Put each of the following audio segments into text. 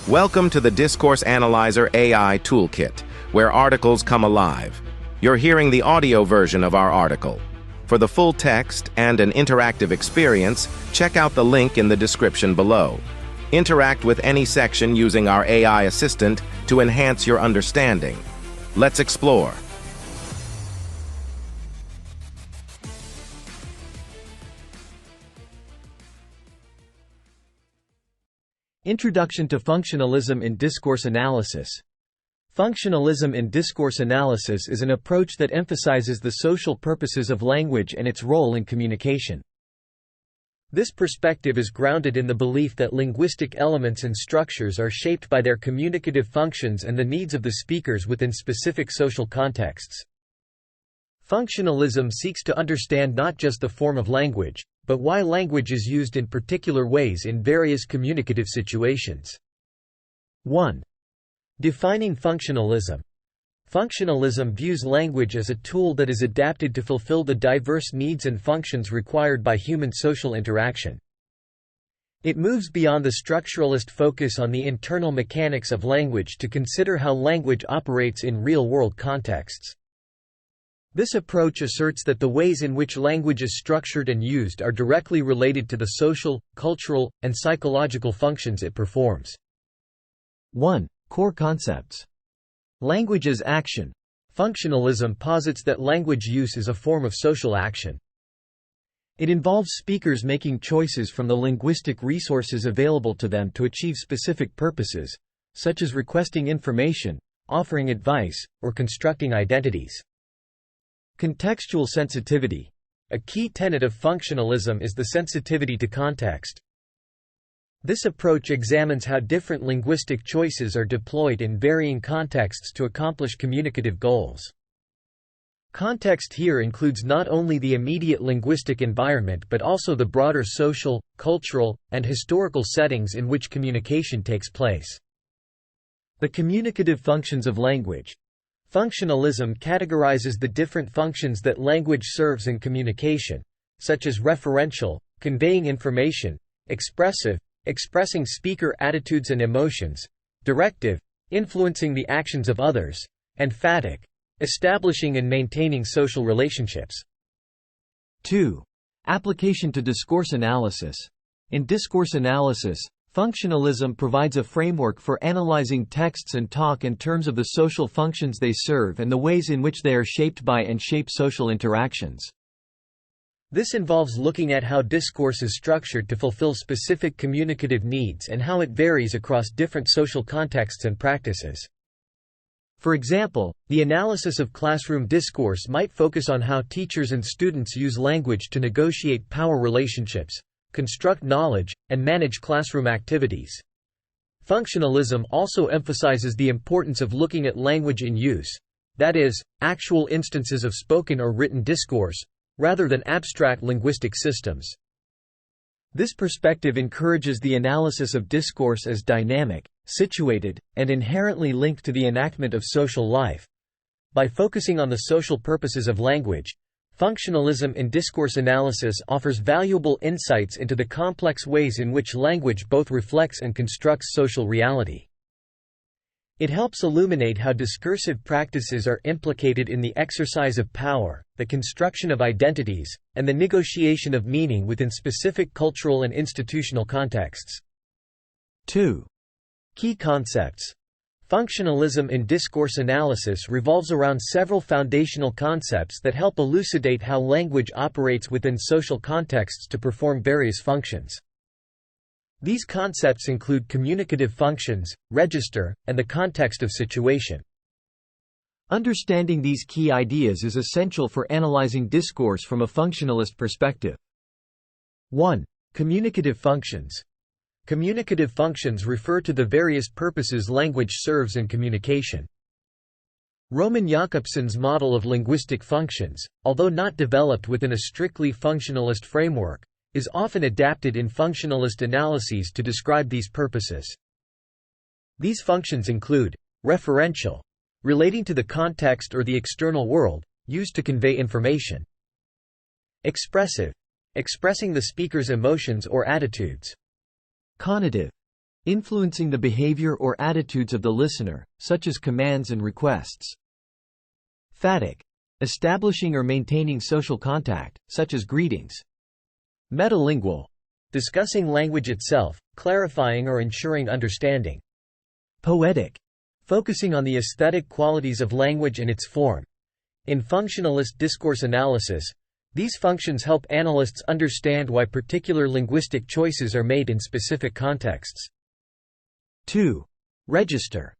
Welcome to the Discourse Analyzer AI Toolkit, where articles come alive. You're hearing the audio version of our article. For the full text and an interactive experience, check out the link in the description below. Interact with any section using our AI assistant to enhance your understanding. Let's explore. Introduction to Functionalism in Discourse Analysis. Functionalism in discourse analysis is an approach that emphasizes the social purposes of language and its role in communication. This perspective is grounded in the belief that linguistic elements and structures are shaped by their communicative functions and the needs of the speakers within specific social contexts. Functionalism seeks to understand not just the form of language, but why language is used in particular ways in various communicative situations. 1. Defining functionalism. Functionalism views language as a tool that is adapted to fulfill the diverse needs and functions required by human social interaction. It moves beyond the structuralist focus on the internal mechanics of language to consider how language operates in real-world contexts. This approach asserts that the ways in which language is structured and used are directly related to the social, cultural, and psychological functions it performs. 1. Core concepts. Language as action. Functionalism posits that language use is a form of social action. It involves speakers making choices from the linguistic resources available to them to achieve specific purposes, such as requesting information, offering advice, or constructing identities. Contextual sensitivity. A key tenet of functionalism is the sensitivity to context. This approach examines how different linguistic choices are deployed in varying contexts to accomplish communicative goals. Context here includes not only the immediate linguistic environment but also the broader social, cultural, and historical settings in which communication takes place. The communicative functions of language. Functionalism categorizes the different functions that language serves in communication, such as referential, conveying information; expressive, expressing speaker attitudes and emotions; directive, influencing the actions of others; and emphatic, establishing and maintaining social relationships. 2. Application to discourse analysis. In discourse analysis, functionalism provides a framework for analyzing texts and talk in terms of the social functions they serve and the ways in which they are shaped by and shape social interactions. This involves looking at how discourse is structured to fulfill specific communicative needs and how it varies across different social contexts and practices. For example, the analysis of classroom discourse might focus on how teachers and students use language to negotiate power relationships, construct knowledge, and manage classroom activities. Functionalism also emphasizes the importance of looking at language in use, that is, actual instances of spoken or written discourse, rather than abstract linguistic systems. This perspective encourages the analysis of discourse as dynamic, situated, and inherently linked to the enactment of social life. By focusing on the social purposes of language, functionalism in discourse analysis offers valuable insights into the complex ways in which language both reflects and constructs social reality. It helps illuminate how discursive practices are implicated in the exercise of power, the construction of identities, and the negotiation of meaning within specific cultural and institutional contexts. 2. Key concepts. Functionalism in discourse analysis revolves around several foundational concepts that help elucidate how language operates within social contexts to perform various functions. These concepts include communicative functions, register, and the context of situation. Understanding these key ideas is essential for analyzing discourse from a functionalist perspective. 1. Communicative functions. Communicative functions refer to the various purposes language serves in communication. Roman Jakobson's model of linguistic functions, although not developed within a strictly functionalist framework, is often adapted in functionalist analyses to describe these purposes. These functions include referential, relating to the context or the external world, used to convey information; expressive, expressing the speaker's emotions or attitudes; conative, influencing the behavior or attitudes of the listener, such as commands and requests. Phatic, establishing or maintaining social contact, such as greetings. Metalingual, discussing language itself, clarifying or ensuring understanding. Poetic, focusing on the aesthetic qualities of language and its form. In functionalist discourse analysis, these functions help analysts understand why particular linguistic choices are made in specific contexts. 2. Register.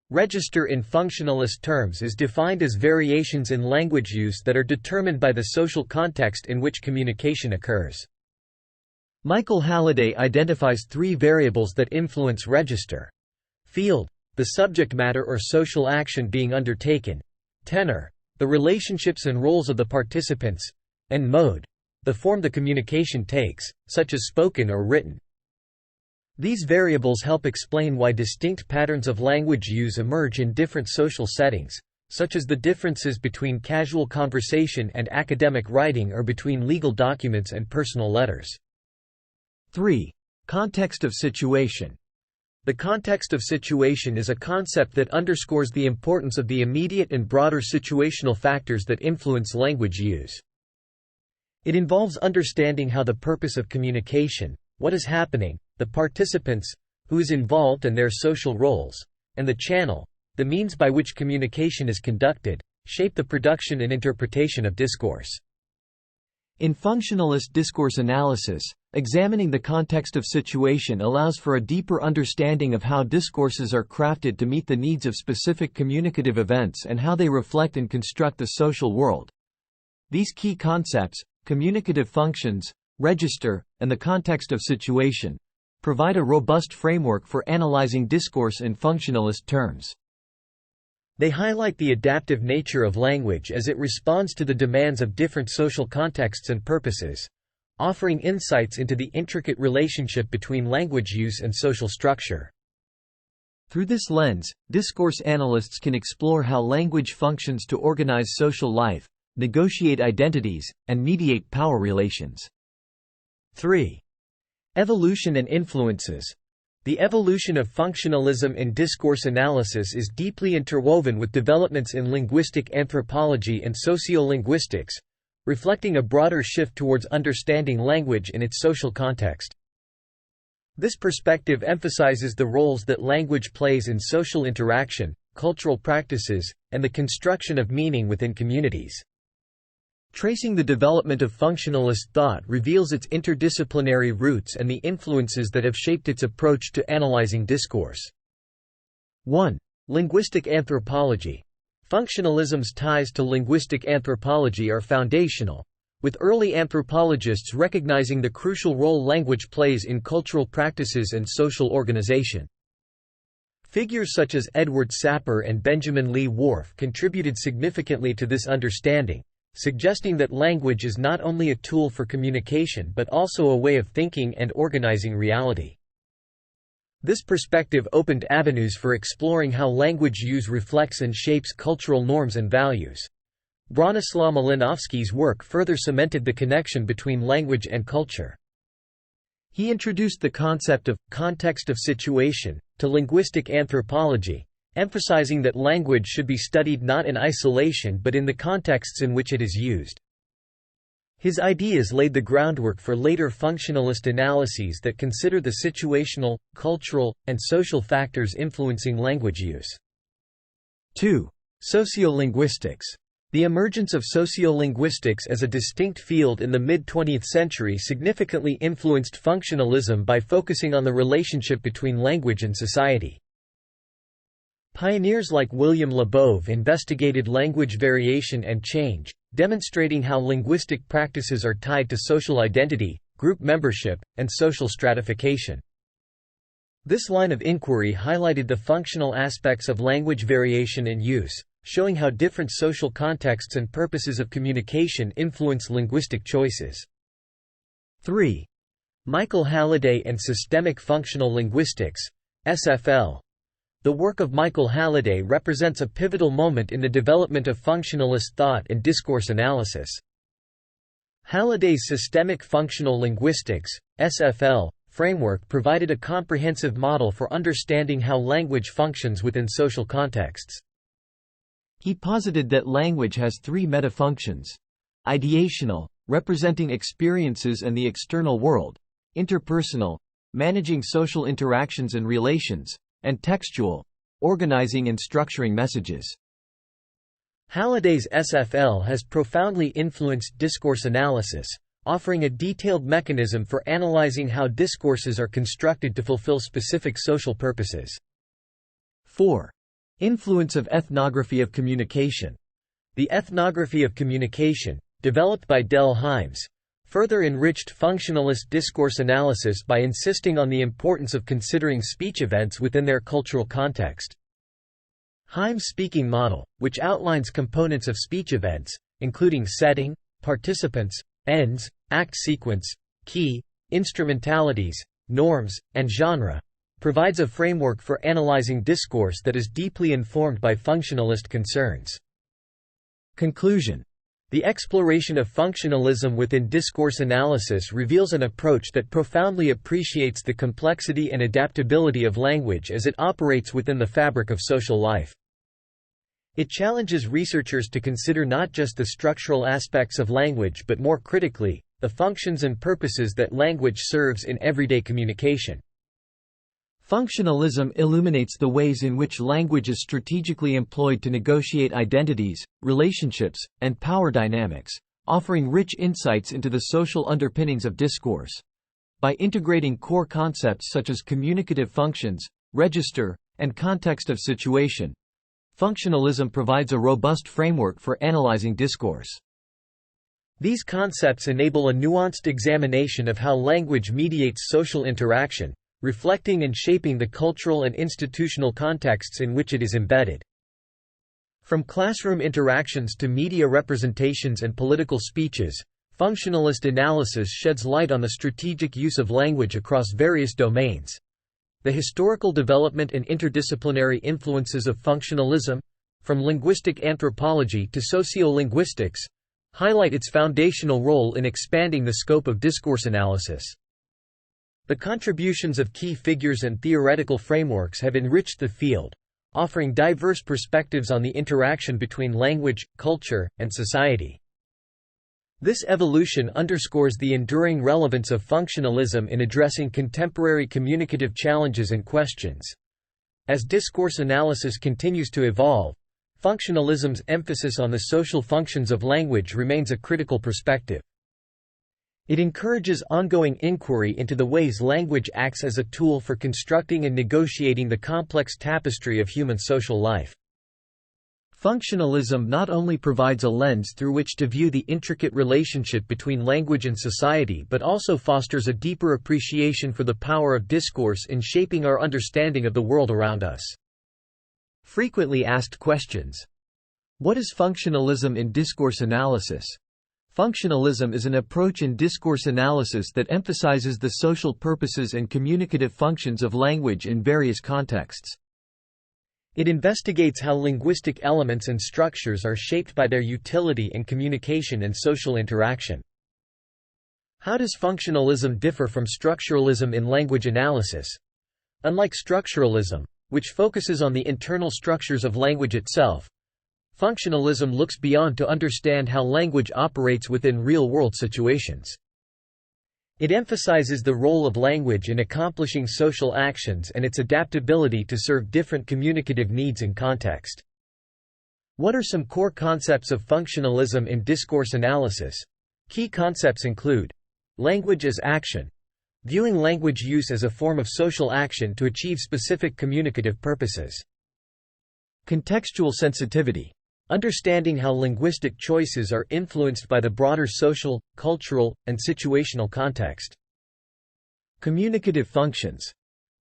Register in functionalist terms is defined as variations in language use that are determined by the social context in which communication occurs. Michael Halliday identifies three variables that influence register: field, the subject matter or social action being undertaken; tenor, the relationships and roles of the participants; and mode, the form the communication takes, such as spoken or written. These variables help explain why distinct patterns of language use emerge in different social settings, such as the differences between casual conversation and academic writing or between legal documents and personal letters. 3. Context of situation. The context of situation is a concept that underscores the importance of the immediate and broader situational factors that influence language use. It involves understanding how the purpose of communication, what is happening, the participants, who is involved and their social roles, and the channel, the means by which communication is conducted, shape the production and interpretation of discourse. In functionalist discourse analysis, examining the context of situation allows for a deeper understanding of how discourses are crafted to meet the needs of specific communicative events and how they reflect and construct the social world. These key concepts, communicative functions, register, and the context of situation, provide a robust framework for analyzing discourse in functionalist terms. They highlight the adaptive nature of language as it responds to the demands of different social contexts and purposes, offering insights into the intricate relationship between language use and social structure. Through this lens, discourse analysts can explore how language functions to organize social life, negotiate identities, and mediate power relations. 3. Evolution and influences. The evolution of functionalism in discourse analysis is deeply interwoven with developments in linguistic anthropology and sociolinguistics, reflecting a broader shift towards understanding language in its social context. This perspective emphasizes the roles that language plays in social interaction, cultural practices, and the construction of meaning within communities. Tracing the development of functionalist thought reveals its interdisciplinary roots and the influences that have shaped its approach to analyzing discourse. 1. Linguistic anthropology. Functionalism's ties to linguistic anthropology are foundational, with early anthropologists recognizing the crucial role language plays in cultural practices and social organization. Figures such as Edward Sapir and Benjamin Lee Whorf contributed significantly to this understanding, suggesting that language is not only a tool for communication but also a way of thinking and organizing reality. This perspective opened avenues for exploring how language use reflects and shapes cultural norms and values. Bronislaw Malinowski's work further cemented the connection between language and culture. He introduced the concept of context of situation to linguistic anthropology, emphasizing that language should be studied not in isolation but in the contexts in which it is used. His ideas laid the groundwork for later functionalist analyses that consider the situational, cultural, and social factors influencing language use. 2. Sociolinguistics. The emergence of sociolinguistics as a distinct field in the mid-20th century significantly influenced functionalism by focusing on the relationship between language and society. Pioneers like William Labov investigated language variation and change, demonstrating how linguistic practices are tied to social identity, group membership, and social stratification. This line of inquiry highlighted the functional aspects of language variation and use, showing how different social contexts and purposes of communication influence linguistic choices. 3. Michael Halliday and Systemic Functional Linguistics, SFL. The work of Michael Halliday represents a pivotal moment in the development of functionalist thought and discourse analysis. Halliday's Systemic Functional Linguistics, SFL, framework provided a comprehensive model for understanding how language functions within social contexts. He posited that language has three metafunctions: ideational, representing experiences and the external world; interpersonal, managing social interactions and relations; and textual, organizing and structuring messages. Halliday's SFL has profoundly influenced discourse analysis, offering a detailed mechanism for analyzing how discourses are constructed to fulfill specific social purposes. 4. Influence of ethnography of communication. The ethnography of communication, developed by Hymes, further enriched functionalist discourse analysis by insisting on the importance of considering speech events within their cultural context. Hymes' speaking model, which outlines components of speech events, including setting, participants, ends, act sequence, key, instrumentalities, norms, and genre, provides a framework for analyzing discourse that is deeply informed by functionalist concerns. Conclusion. The exploration of functionalism within discourse analysis reveals an approach that profoundly appreciates the complexity and adaptability of language as it operates within the fabric of social life. It challenges researchers to consider not just the structural aspects of language but more critically, the functions and purposes that language serves in everyday communication. Functionalism illuminates the ways in which language is strategically employed to negotiate identities, relationships, and power dynamics, offering rich insights into the social underpinnings of discourse. By integrating core concepts such as communicative functions, register, and context of situation, functionalism provides a robust framework for analyzing discourse. These concepts enable a nuanced examination of how language mediates social interaction, reflecting and shaping the cultural and institutional contexts in which it is embedded. From classroom interactions to media representations and political speeches, functionalist analysis sheds light on the strategic use of language across various domains. The historical development and interdisciplinary influences of functionalism, from linguistic anthropology to sociolinguistics, highlight its foundational role in expanding the scope of discourse analysis. The contributions of key figures and theoretical frameworks have enriched the field, offering diverse perspectives on the interaction between language, culture, and society. This evolution underscores the enduring relevance of functionalism in addressing contemporary communicative challenges and questions. As discourse analysis continues to evolve, functionalism's emphasis on the social functions of language remains a critical perspective. It encourages ongoing inquiry into the ways language acts as a tool for constructing and negotiating the complex tapestry of human social life. Functionalism not only provides a lens through which to view the intricate relationship between language and society but also fosters a deeper appreciation for the power of discourse in shaping our understanding of the world around us. Frequently asked questions. What is functionalism in discourse analysis? Functionalism is an approach in discourse analysis that emphasizes the social purposes and communicative functions of language in various contexts. It investigates how linguistic elements and structures are shaped by their utility in communication and social interaction. How does functionalism differ from structuralism in language analysis? Unlike structuralism, which focuses on the internal structures of language itself, functionalism looks beyond to understand how language operates within real-world situations. It emphasizes the role of language in accomplishing social actions and its adaptability to serve different communicative needs and context. What are some core concepts of functionalism in discourse analysis? Key concepts include language as action, viewing language use as a form of social action to achieve specific communicative purposes. Contextual sensitivity, understanding how linguistic choices are influenced by the broader social, cultural, and situational context. Communicative functions,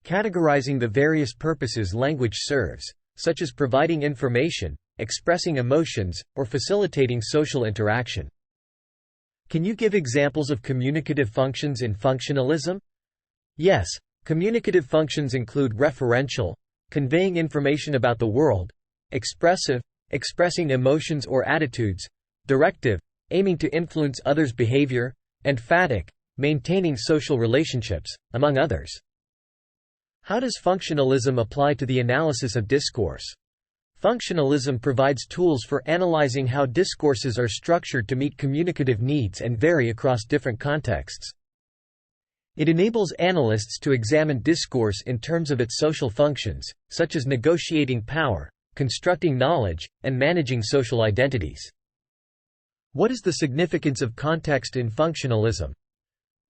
categorizing the various purposes language serves, such as providing information, expressing emotions, or facilitating social interaction. Can you give examples of communicative functions in functionalism? Yes, communicative functions include referential, conveying information about the world; expressive, expressing emotions or attitudes; directive, aiming to influence others' behavior; and emphatic, maintaining social relationships, among others. How does functionalism apply to the analysis of discourse? Functionalism provides tools for analyzing how discourses are structured to meet communicative needs and vary across different contexts. It enables analysts to examine discourse in terms of its social functions, such as negotiating power, constructing knowledge, and managing social identities. What is the significance of context in functionalism?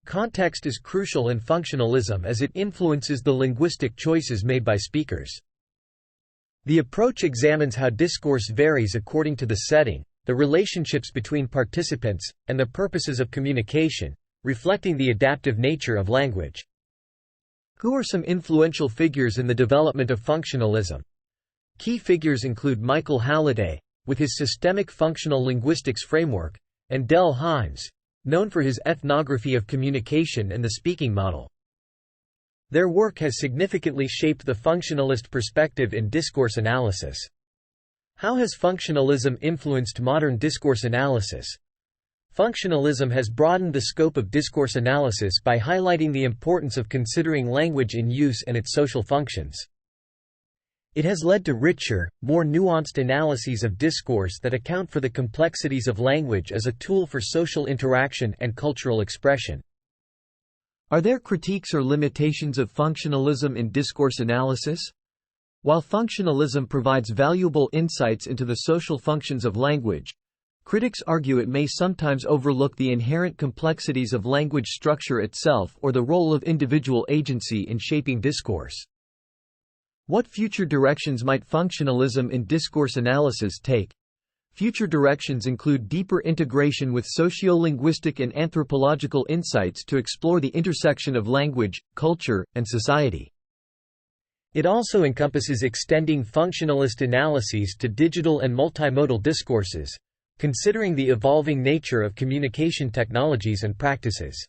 Context is crucial in functionalism as it influences the linguistic choices made by speakers. The approach examines how discourse varies according to the setting, the relationships between participants, and the purposes of communication, reflecting the adaptive nature of language. Who are some influential figures in the development of functionalism? Key figures include Michael Halliday, with his systemic functional linguistics framework, and Hymes, known for his ethnography of communication and the speaking model. Their work has significantly shaped the functionalist perspective in discourse analysis. How has functionalism influenced modern discourse analysis? Functionalism has broadened the scope of discourse analysis by highlighting the importance of considering language in use and its social functions. It has led to richer, more nuanced analyses of discourse that account for the complexities of language as a tool for social interaction and cultural expression. Are there critiques or limitations of functionalism in discourse analysis? While functionalism provides valuable insights into the social functions of language, critics argue it may sometimes overlook the inherent complexities of language structure itself or the role of individual agency in shaping discourse. What future directions might functionalism in discourse analysis take? Future directions include deeper integration with sociolinguistic and anthropological insights to explore the intersection of language, culture, and society. It also encompasses extending functionalist analyses to digital and multimodal discourses, considering the evolving nature of communication technologies and practices.